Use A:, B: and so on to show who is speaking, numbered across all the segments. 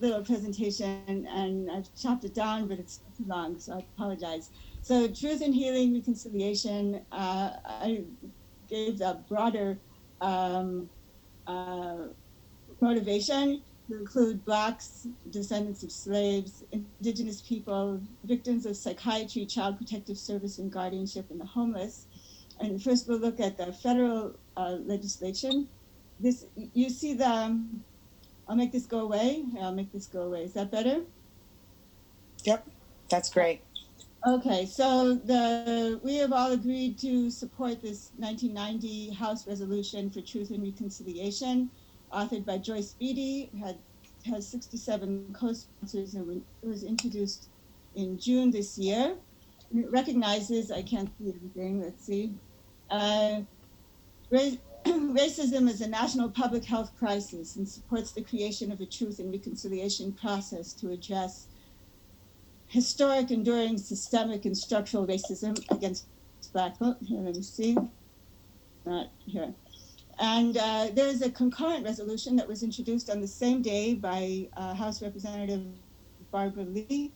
A: little presentation, and I've chopped it down, but it's too long, so I apologize. So truth and healing, reconciliation, I gave the broader um, uh, motivation to include Blacks, descendants of slaves, Indigenous people, victims of Psychiatry, Child Protective Service, and Guardianship, and the homeless. And first we'll look at the federal legislation. This, you see the, I'll make this go away. I'll make this go away. Is that better?
B: Yep, that's great.
A: Okay, so we have all agreed to support this 1990 House Resolution for Truth and Reconciliation, authored by Joyce Beatty, has 67 co-sponsors, and it was introduced in June this year. And it recognizes, I can't see everything, let's see, racism is a national public health crisis and supports the creation of a truth and reconciliation process to address historic, enduring, systemic, and structural racism against Black folk. Here, let me see. Not here. And there's a concurrent resolution that was introduced on the same day by House Representative Barbara Lee,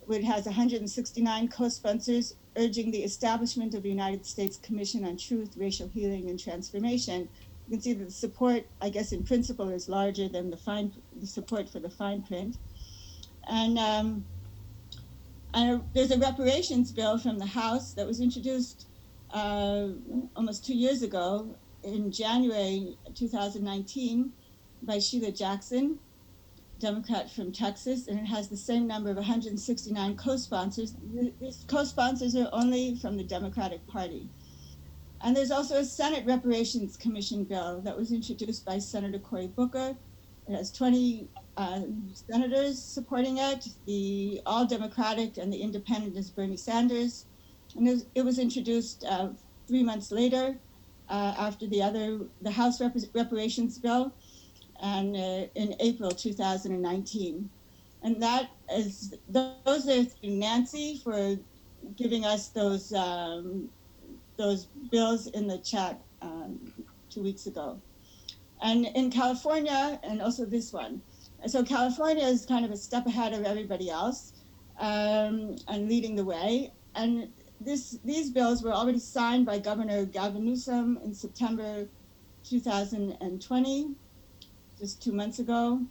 A: which has 169 co-sponsors urging the establishment of the United States Commission on Truth, Racial Healing, and Transformation. You can see that the support, I guess, in principle, is larger than the support for the fine print. And there's a reparations bill from the House that was introduced almost 2 years ago in January 2019 by Sheila Jackson, Democrat from Texas, and it has the same number of 169 co-sponsors. These co-sponsors are only from the Democratic Party. And there's also a Senate Reparations Commission bill that was introduced by Senator Cory Booker. It has 20 senators supporting it. The all Democratic and the independent is Bernie Sanders. And it was introduced 3 months later after the House Reparations bill, and in April 2019. And those are through Nancy for giving us those bills in the chat 2 weeks ago. And in California, and also this one. So California is kind of a step ahead of everybody else and leading the way. And these bills were already signed by Governor Gavin Newsom in September 2020, just 2 months ago.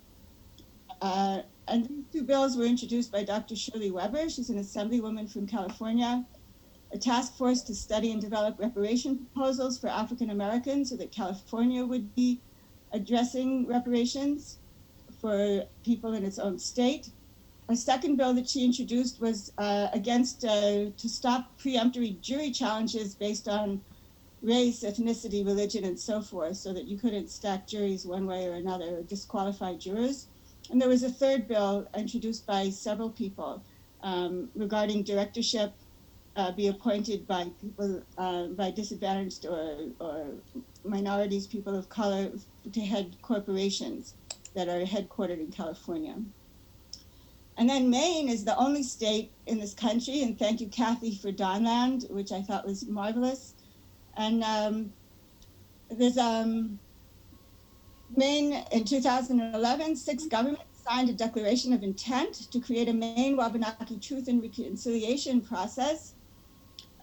A: And these two bills were introduced by Dr. Shirley Weber. She's an assemblywoman from California. A task force to study and develop reparation proposals for African Americans so that California would be addressing reparations for people in its own state. A second bill that she introduced was to stop preemptory jury challenges based on race, ethnicity, religion, and so forth, so that you couldn't stack juries one way or another or disqualify jurors. And there was a third bill introduced by several people regarding directorship be appointed by people, by disadvantaged or minorities, people of color, to head corporations that are headquartered in California. And then Maine is the only state in this country, and thank you, Kathy, for Dawnland, which I thought was marvelous. And there's Maine in 2011, 6 governments signed a declaration of intent to create a Maine-Wabanaki Truth and Reconciliation process.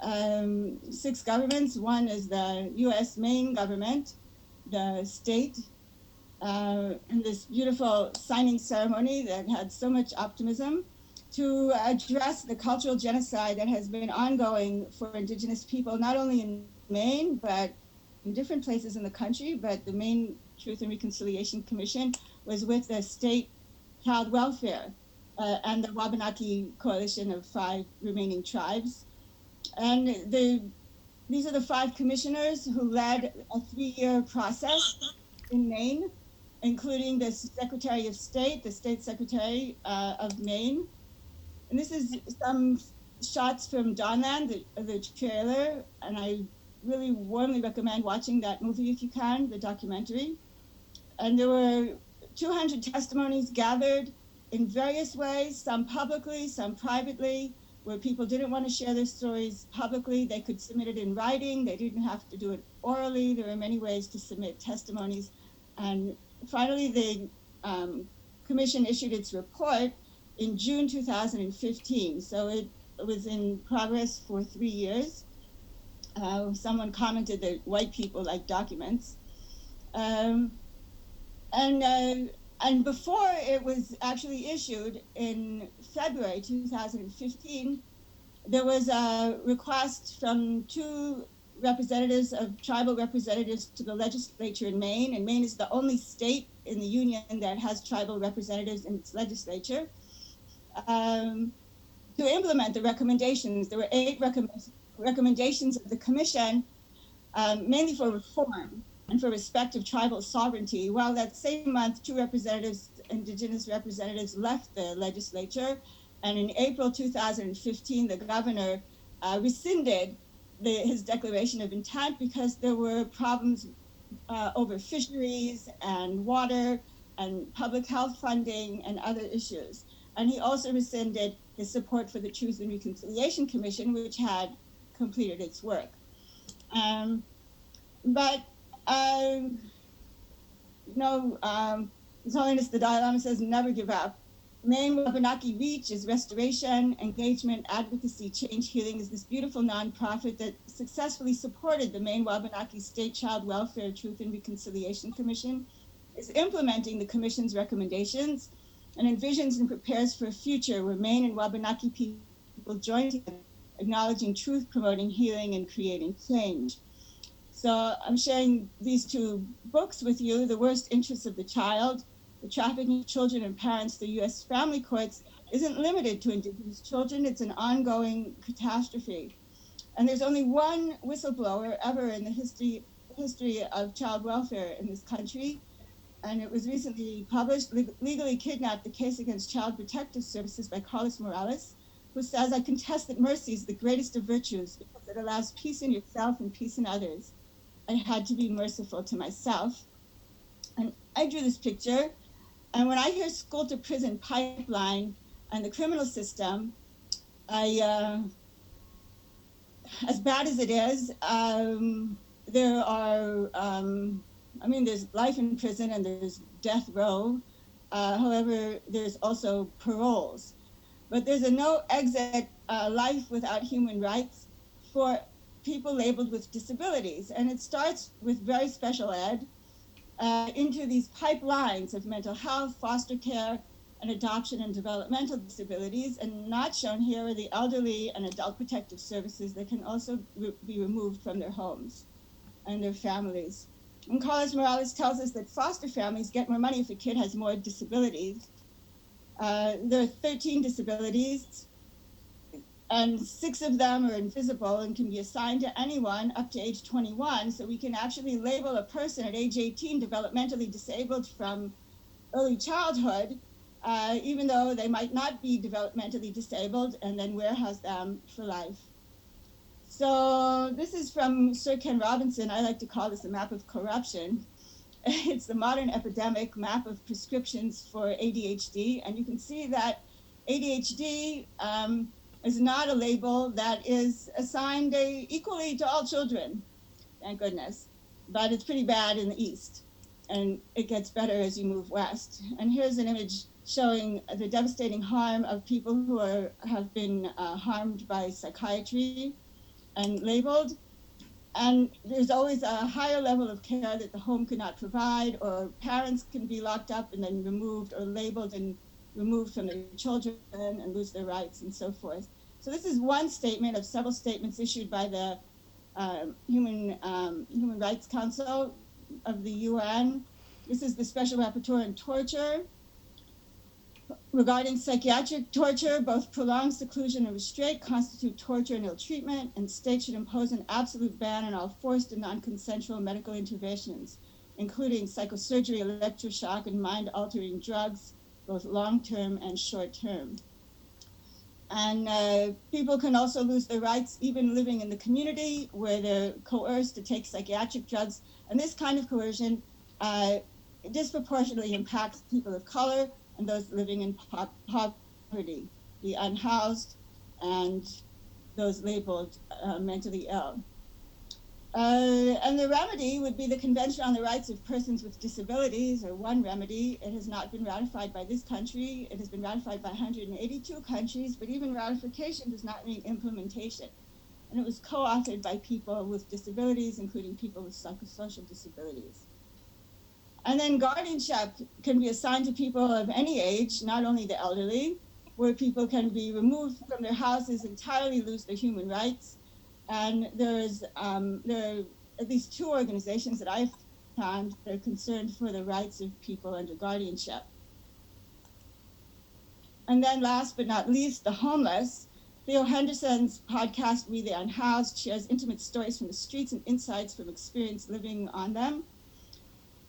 A: 6 governments. One is the U.S. Maine government, the state, and this beautiful signing ceremony that had so much optimism to address the cultural genocide that has been ongoing for Indigenous people, not only in Maine, but in different places in the country. But the Maine Truth and Reconciliation Commission was with the state child welfare and the Wabanaki coalition of 5 remaining tribes. And these are the 5 commissioners who led a 3-year process in Maine, including the Secretary of State, the State Secretary of Maine. And this is some shots from Dawnland, the trailer, and I really warmly recommend watching that movie if you can, the documentary. And there were 200 testimonies gathered in various ways, some publicly, some privately, where people didn't want to share their stories publicly. They could submit it in writing. They didn't have to do it orally. There were many ways to submit testimonies. And finally, they commission issued its report in June 2015. So it was in progress for 3 years. Someone commented that white people like documents. And before it was actually issued in February 2015, there was a request from two tribal representatives to the legislature in Maine, and Maine is the only state in the union that has tribal representatives in its legislature, to implement the recommendations. There were 8 recommendations of the commission, mainly for reform and for respect of tribal sovereignty. Well, that same month, 2 Indigenous representatives left the legislature, and in April 2015, the governor rescinded his declaration of intent because there were problems over fisheries and water and public health funding and other issues. And he also rescinded his support for the Truth and Reconciliation Commission, which had completed its work. His Holiness the Dalai Lama says, never give up. Maine-Wabanaki Reach is restoration, engagement, advocacy, change healing is this beautiful nonprofit that successfully supported the Maine-Wabanaki State Child Welfare Truth and Reconciliation Commission, is implementing the commission's recommendations, and envisions and prepares for a future where Maine and Wabanaki people join together, acknowledging truth, promoting healing, and creating change. So I'm sharing these 2 books with you, The Worst Interests of the Child, The Trafficking of Children and Parents, the U.S. Family Courts, isn't limited to Indigenous children. It's an ongoing catastrophe. And there's only one whistleblower ever in the history of child welfare in this country. And it was recently published, Legally Kidnapped, the Case Against Child Protective Services by Carlos Morales, who says, I contest that mercy is the greatest of virtues because it allows peace in yourself and peace in others. I had to be merciful to myself. And I drew this picture. And when I hear school to prison pipeline and the criminal system, as bad as it is, there are, there's life in prison and there's death row. However, there's also paroles. But there's a no exit life without human rights for people labeled with disabilities. And it starts with very special ed into these pipelines of mental health, foster care, and adoption and developmental disabilities. And not shown here are the elderly and adult protective services that can also be removed from their homes and their families. And Carlos Morales tells us that foster families get more money if a kid has more disabilities. There are 13 disabilities, and 6 of them are invisible and can be assigned to anyone up to age 21. So we can actually label a person at age 18 developmentally disabled from early childhood, even though they might not be developmentally disabled, and then warehouse them for life. So this is from Sir Ken Robinson. I like to call this a map of corruption. It's the modern epidemic map of prescriptions for ADHD. And you can see that ADHD is not a label that is assigned equally to all children, thank goodness. But it's pretty bad in the East, and it gets better as you move west. And here's an image showing the devastating harm of people who have been harmed by psychiatry and labeled. And there's always a higher level of care that the home could not provide, or parents can be locked up and then removed or labeled and removed from their children and lose their rights and so forth. So this is one statement of several statements issued by the Human Rights Council of the UN. This is the Special Rapporteur on Torture. Regarding psychiatric torture, both prolonged seclusion and restraint constitute torture and ill treatment, and states should impose an absolute ban on all forced and non-consensual medical interventions, including psychosurgery, electroshock, and mind-altering drugs, both long-term and short-term. And people can also lose their rights even living in the community where they're coerced to take psychiatric drugs. And this kind of coercion disproportionately impacts people of color and those living in poverty, the unhoused, and those labeled mentally ill. And the remedy would be the Convention on the Rights of Persons with Disabilities, or one remedy. It has not been ratified by this country. It has been ratified by 182 countries, but even ratification does not mean implementation. And it was co-authored by people with disabilities, including people with psychosocial disabilities. And then guardianship can be assigned to people of any age, not only the elderly, where people can be removed from their houses, entirely lose their human rights. And there are at least two organizations that I've found that are concerned for the rights of people under guardianship. And then last but not least, the homeless. Theo Henderson's podcast, We the Unhoused, shares intimate stories from the streets and insights from experience living on them.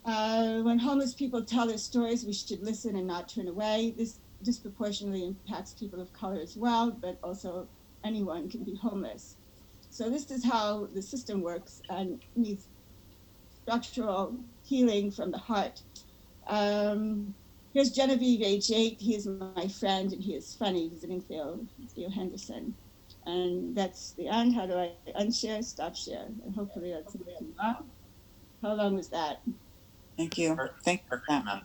A: When homeless people tell their stories, we should listen and not turn away. This disproportionately impacts people of color as well, but also anyone can be homeless. So this is how the system works and needs structural healing from the heart. Here's Genevieve, age 8. He is my friend and he is funny, visiting Theo Henderson. And that's the end. How do I unshare, stop share? And hopefully that's too long. How long was that?
B: Thank you. Thank you for that.